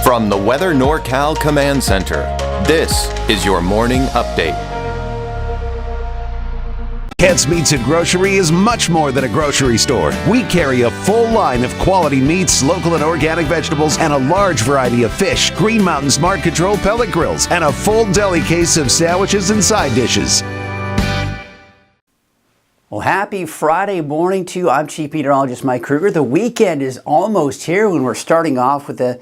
From the Weather NorCal Command Center, this is your morning update. Kent's Meats and Grocery is much more than a grocery store. We carry a full line of quality meats, local and organic vegetables, and a large variety of fish, Green Mountain Smart Control pellet grills, and a full deli case of sandwiches and side dishes. Well, happy Friday morning to you. I'm Chief Meteorologist Mike Krueger. The weekend is almost here when we're starting off with a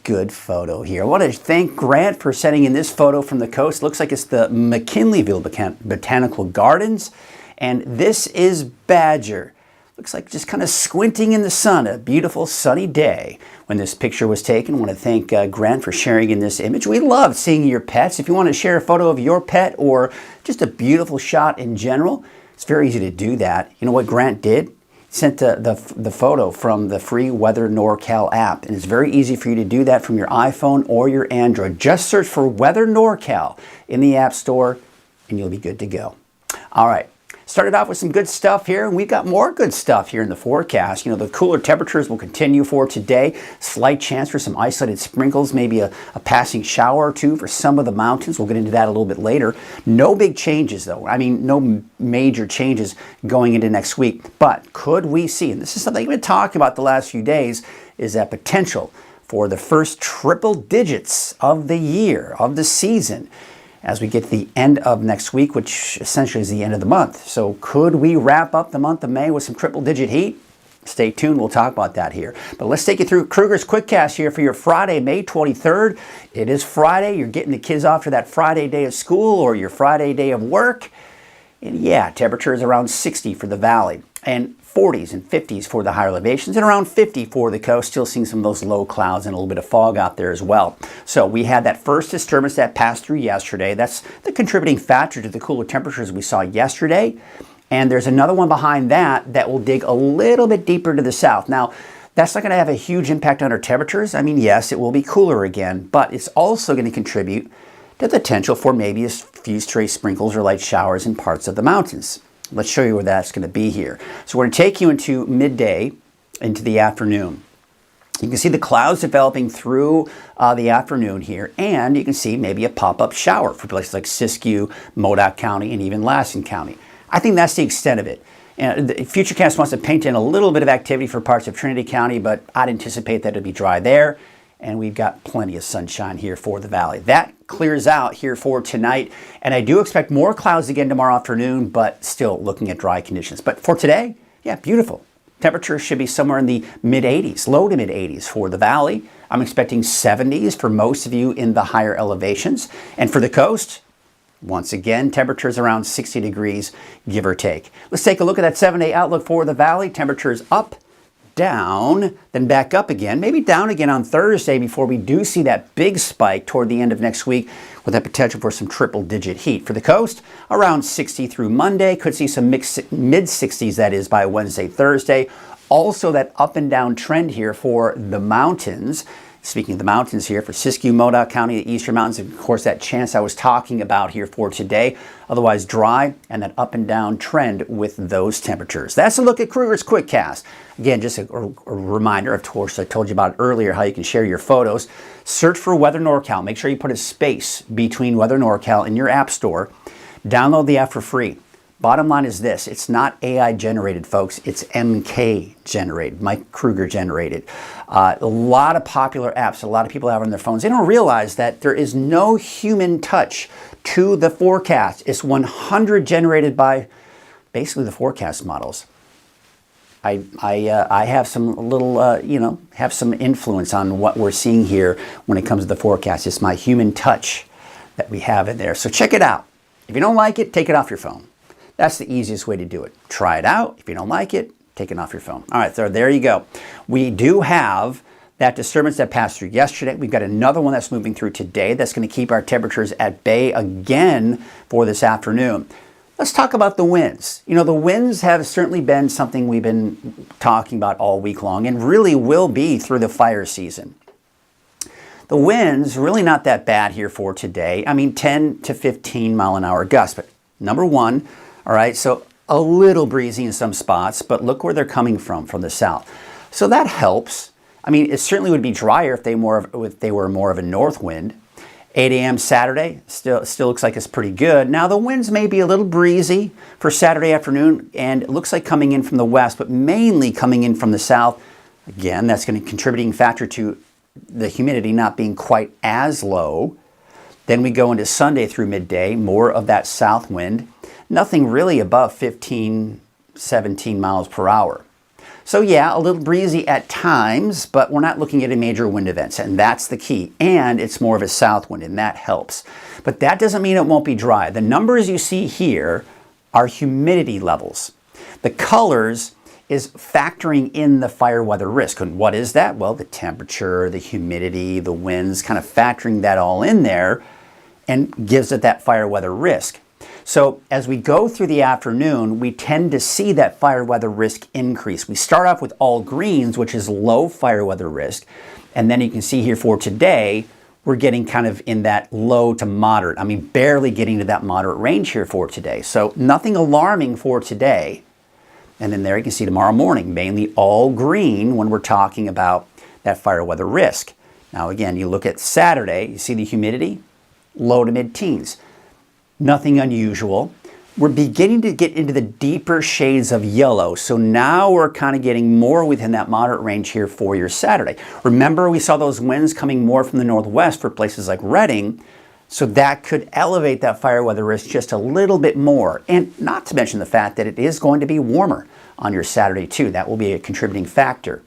good photo here. I want to thank Grant for sending in this photo from the coast. Looks like it's the McKinleyville Botanical Gardens. And this is Badger. Looks like just kind of squinting in the sun. A beautiful sunny day when this picture was taken. I want to thank Grant for sharing in this image. We love seeing your pets. If you want to share a photo of your pet or just a beautiful shot in general, it's very easy to do that. You know what Grant did? Sent the photo from the free Weather NorCal app, and it's very easy for you to do that from your iPhone or your Android. Just search for Weather NorCal in the App Store and you'll be good to go. All right, started off with some good stuff here, and we've got more good stuff here in the forecast. You know, the cooler temperatures will continue for today. Slight chance for some isolated sprinkles, maybe a passing shower or two for some of the mountains. We'll get into that a little bit later. No big changes, though. I mean, no major changes going into next week. But could we see, and this is something we've been talking about the last few days, is that potential for the first triple digits of the year, of the season, as we get to the end of next week, which essentially is the end of the month. So could we wrap up the month of May with some triple-digit heat? Stay tuned. We'll talk about that here. But let's take you through Krueger's Quickcast here for your Friday, May 23rd. It is Friday. You're getting the kids off for that Friday day of school or your Friday day of work. And yeah, temperature is around 60 for the valley and 40s and 50s for the higher elevations and around 50 for the coast. Still seeing some of those low clouds and a little bit of fog out there as well. So we had that first disturbance that passed through yesterday. That's the contributing factor to the cooler temperatures we saw yesterday. And there's another one behind that will dig a little bit deeper to the south. Now, that's not going to have a huge impact on our temperatures. I mean, yes, it will be cooler again, but it's also going to contribute to the potential for maybe a few stray sprinkles or light showers in parts of the mountains. Let's show you where that's going to be here. So we're going to take you into midday, into the afternoon. You can see the clouds developing through the afternoon here, and you can see maybe a pop-up shower for places like Siskiyou, Modoc County, and even Lassen County. I think that's the extent of it. And the Futurecast wants to paint in a little bit of activity for parts of Trinity County, but I'd anticipate that it'll be dry there. And we've got plenty of sunshine here for the valley. That clears out here for tonight, and I do expect more clouds again tomorrow afternoon, but still looking at dry conditions. But for today, yeah, beautiful. Temperatures should be somewhere in the mid-80s, low to mid-80s for the valley. I'm expecting 70s for most of you in the higher elevations. And for the coast, once again, temperatures around 60 degrees, give or take. Let's take a look at that 7-day outlook for the valley. Temperatures up, down, then back up again, maybe down again on Thursday before we do see that big spike toward the end of next week with that potential for some triple-digit heat. For the coast, around 60 through Monday. Could see some mid-60s, that is, by Wednesday, Thursday. Also that up and down trend here for the mountains. Speaking of the mountains here, for Siskiyou, Modoc County, the eastern mountains, and of course that chance I was talking about here for today. Otherwise dry, and that up and down trend with those temperatures. That's a look at Krueger's Quickcast. Again, just a reminder, of course, I told you about earlier how you can share your photos. Search for Weather NorCal. Make sure you put a space between Weather NorCal in your app store. Download the app for free. Bottom line is this, it's not AI generated, folks, it's MK generated, Mike Krueger generated. A lot of popular apps, a lot of people have on their phones. They don't realize that there is no human touch to the forecast. It's 100 generated by basically the forecast models. I have some little, have some influence on what we're seeing here when it comes to the forecast. It's my human touch that we have in there. So check it out. If you don't like it, take it off your phone. That's the easiest way to do it. Try it out. If you don't like it, take it off your phone. All right, so there you go. We do have that disturbance that passed through yesterday. We've got another one that's moving through today that's going to keep our temperatures at bay again for this afternoon. Let's talk about the winds. You know, the winds have certainly been something we've been talking about all week long and really will be through the fire season. The winds really not that bad here for today. I mean, 10 to 15 mile an hour gusts. But number one, all right, so a little breezy in some spots, but look where they're coming from the south. So that helps. I mean, it certainly would be drier if they were more of a north wind. 8 a.m. Saturday, still looks like it's pretty good. Now the winds may be a little breezy for Saturday afternoon, and it looks like coming in from the west, but mainly coming in from the south. Again, that's going to be a contributing factor to the humidity not being quite as low. Then we go into Sunday through midday, more of that south wind. Nothing really above 15, 17 miles per hour. So yeah, a little breezy at times, but we're not looking at any major wind events, and that's the key. And it's more of a south wind, and that helps. But that doesn't mean it won't be dry. The numbers you see here are humidity levels. The colors is factoring in the fire weather risk. And what is that? Well, the temperature, the humidity, the winds, kind of factoring that all in there and gives it that fire weather risk. So as we go through the afternoon, we tend to see that fire weather risk increase. We start off with all greens, which is low fire weather risk. And then you can see here for today, we're getting kind of in that low to moderate. I mean, barely getting to that moderate range here for today. So nothing alarming for today. And then there you can see tomorrow morning, mainly all green when we're talking about that fire weather risk. Now again, you look at Saturday, you see the humidity, low to mid-teens. Nothing unusual. We're beginning to get into the deeper shades of yellow. So now we're kind of getting more within that moderate range here for your Saturday. Remember, we saw those winds coming more from the northwest for places like Redding. So that could elevate that fire weather risk just a little bit more. And not to mention the fact that it is going to be warmer on your Saturday too. That will be a contributing factor.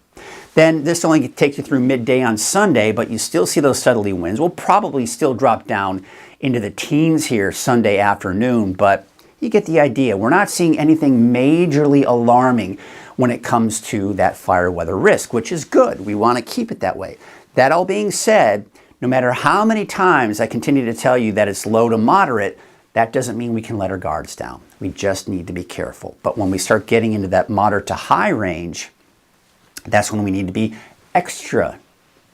Then this only takes you through midday on Sunday, but you still see those southerly winds. We'll probably still drop down into the teens here Sunday afternoon, but you get the idea. We're not seeing anything majorly alarming when it comes to that fire weather risk, which is good. We want to keep it that way. That all being said, no matter how many times I continue to tell you that it's low to moderate, that doesn't mean we can let our guards down. We just need to be careful. But when we start getting into that moderate to high range, that's when we need to be extra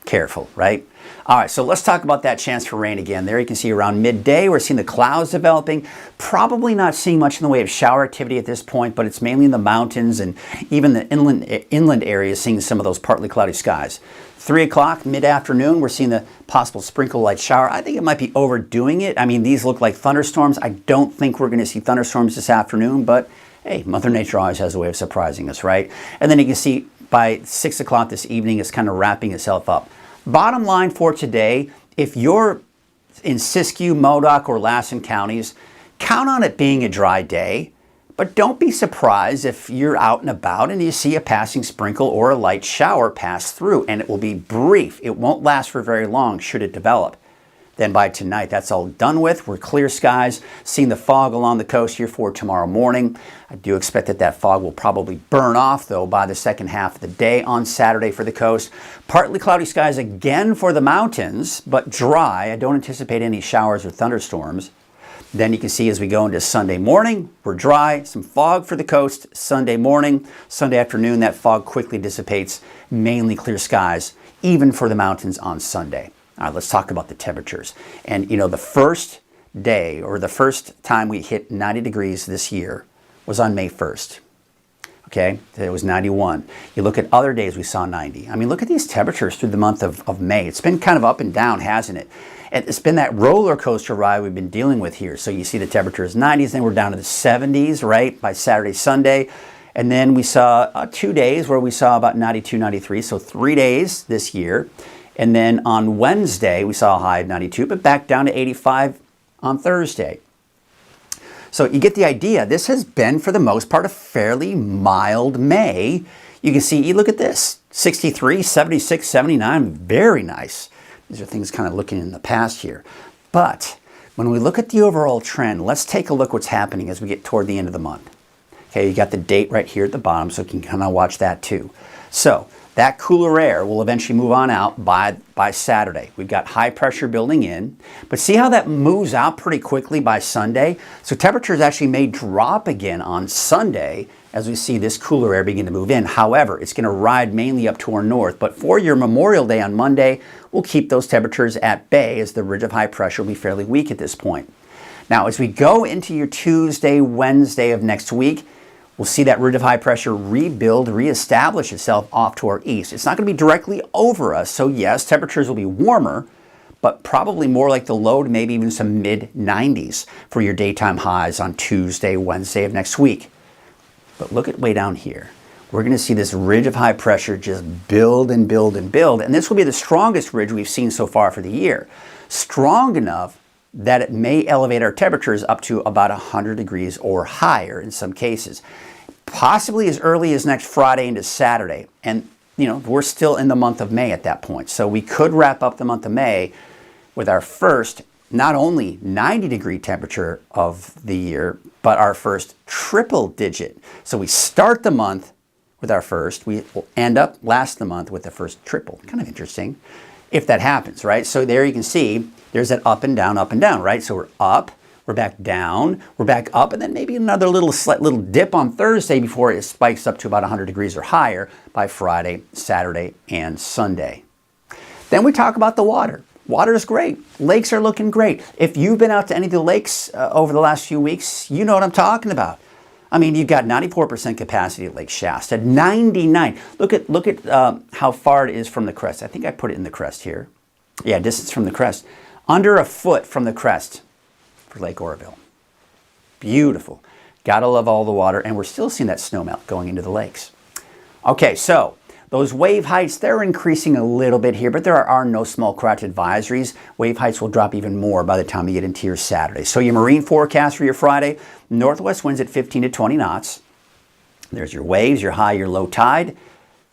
careful, right? All right, so let's talk about that chance for rain again. There you can see around midday, we're seeing the clouds developing. Probably not seeing much in the way of shower activity at this point, but it's mainly in the mountains and even the inland areas seeing some of those partly cloudy skies. 3 o'clock, mid-afternoon, we're seeing the possible sprinkle light shower. I think it might be overdoing it. I mean, these look like thunderstorms. I don't think we're going to see thunderstorms this afternoon, but hey, Mother Nature always has a way of surprising us, right? And then you can see by 6 o'clock this evening, it's kind of wrapping itself up. Bottom line for today, if you're in Siskiyou, Modoc, or Lassen counties, count on it being a dry day, but don't be surprised if you're out and about and you see a passing sprinkle or a light shower pass through, and it will be brief. It won't last for very long should it develop. Then by tonight, that's all done with. We're clear skies, seeing the fog along the coast here for tomorrow morning. I do expect that that fog will probably burn off, though, by the second half of the day on Saturday for the coast. Partly cloudy skies again for the mountains, but dry. I don't anticipate any showers or thunderstorms. Then you can see as we go into Sunday morning, we're dry, some fog for the coast Sunday morning. Sunday afternoon, that fog quickly dissipates, mainly clear skies, even for the mountains on Sunday. All right, let's talk about the temperatures. And you know, the first day or the first time we hit 90 degrees this year was on May 1st. Okay, it was 91. You look at other days we saw 90. I mean, look at these temperatures through the month of May. It's been kind of up and down, hasn't it? And it's been that roller coaster ride we've been dealing with here. So you see the temperatures 90s, then we're down to the 70s, right, by Saturday, Sunday. And then we saw 2 days where we saw about 92, 93. So 3 days this year. And then on Wednesday, we saw a high of 92, but back down to 85 on Thursday. So you get the idea. This has been, for the most part, a fairly mild May. You can see, you look at this, 63, 76, 79, very nice. These are things kind of looking in the past here. But when we look at the overall trend, let's take a look what's happening as we get toward the end of the month. Okay, you got the date right here at the bottom, so you can kind of watch that too. So that cooler air will eventually move on out by Saturday. We've got high pressure building in, but see how that moves out pretty quickly by Sunday? So temperatures actually may drop again on Sunday as we see this cooler air begin to move in. However, it's going to ride mainly up to our north, but for your Memorial Day on Monday, we'll keep those temperatures at bay as the ridge of high pressure will be fairly weak at this point. Now, as we go into your Tuesday, Wednesday of next week, We'll see that ridge of high pressure reestablish itself off to our east. It's not going to be directly over us, so yes, temperatures will be warmer, but probably more like the low to maybe even some mid-90s for your daytime highs on Tuesday, Wednesday of next week. But look at way down here. We're going to see this ridge of high pressure just build and build and build, and this will be the strongest ridge we've seen so far for the year. Strong enough that it may elevate our temperatures up to about 100 degrees or higher in some cases. Possibly as early as next Friday into Saturday. And, we're still in the month of May at that point. So we could wrap up the month of May with our first, not only 90-degree temperature of the year, but our first triple digit. So we start the month with our first, we will end up last the month with the first triple. Kind of interesting if that happens, right? So there you can see there's that up and down, right? So we're up, we're back down, we're back up, and then maybe another slight little dip on Thursday before it spikes up to about 100 degrees or higher by Friday, Saturday, and Sunday. Then we talk about the water. Water is great. Lakes are looking great. If you've been out to any of the lakes over the last few weeks, you know what I'm talking about. I mean, you've got 94% capacity at Lake Shasta, 99. Look at how far it is from the crest. I think I put it in the crest here. Yeah, distance from the crest. Under a foot from the crest for Lake Oroville. Beautiful. Gotta love all the water, and we're still seeing that snowmelt going into the lakes. Okay, so those wave heights, they're increasing a little bit here, but there are no small craft advisories. Wave heights will drop even more by the time you get into your Saturday. So your marine forecast for your Friday, northwest winds at 15 to 20 knots. There's your waves, your high, your low tide,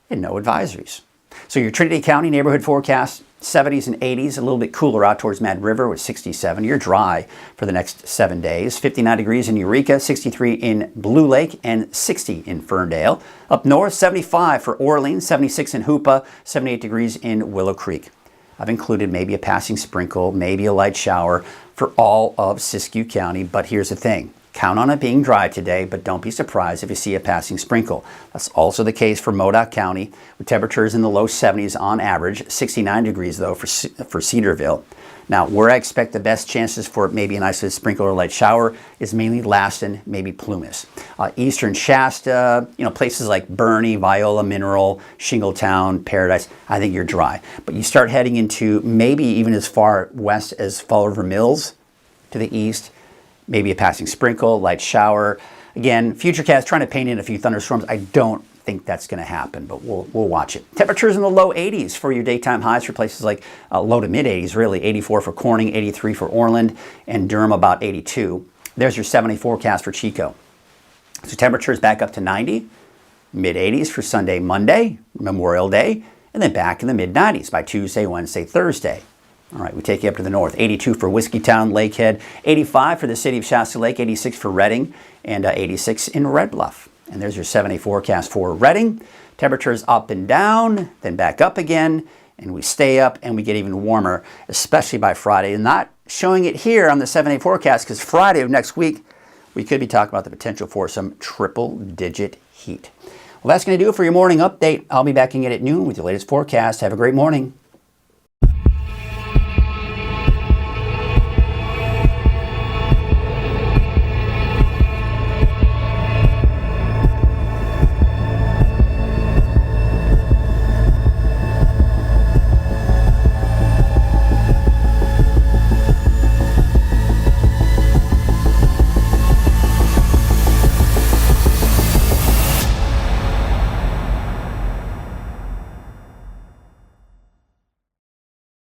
and no advisories. So your Trinity County neighborhood forecast, 70s and 80s, a little bit cooler out towards Mad River with 67. You're dry for the next 7 days. 59 degrees in Eureka, 63 in Blue Lake, and 60 in Ferndale. Up north, 75 for Orleans, 76 in Hoopa, 78 degrees in Willow Creek. I've included maybe a passing sprinkle, maybe a light shower for all of Siskiyou County, but here's the thing. Count on it being dry today, but don't be surprised if you see a passing sprinkle. That's also the case for Modoc County, with temperatures in the low 70s on average, 69 degrees though for Cedarville. Now, where I expect the best chances for maybe an isolated sprinkle or light shower is mainly Laston, maybe Plumas. Eastern Shasta, places like Bernie, Viola, Mineral, Shingletown, Paradise, I think you're dry. But you start heading into maybe even as far west as Fall River Mills to the east, maybe a passing sprinkle, light shower. Again, Futurecast trying to paint in a few thunderstorms. I don't think that's going to happen, but we'll watch it. Temperatures in the low 80s for your daytime highs for places like low to mid 80s, really. 84 for Corning, 83 for Orland, and Durham about 82. There's your 70 forecast for Chico. So temperatures back up to 90, mid 80s for Sunday, Monday, Memorial Day, and then back in the mid 90s by Tuesday, Wednesday, Thursday. All right, we take you up to the north. 82 for Whiskeytown, Lakehead, 85 for the city of Shasta Lake, 86 for Redding, and 86 in Red Bluff. And there's your 70 forecast for Redding. Temperatures up and down, then back up again, and we stay up and we get even warmer, especially by Friday. And not showing it here on the 7-day forecast because Friday of next week, we could be talking about the potential for some triple-digit heat. Well, that's going to do it for your morning update. I'll be back again at noon with your latest forecast. Have a great morning.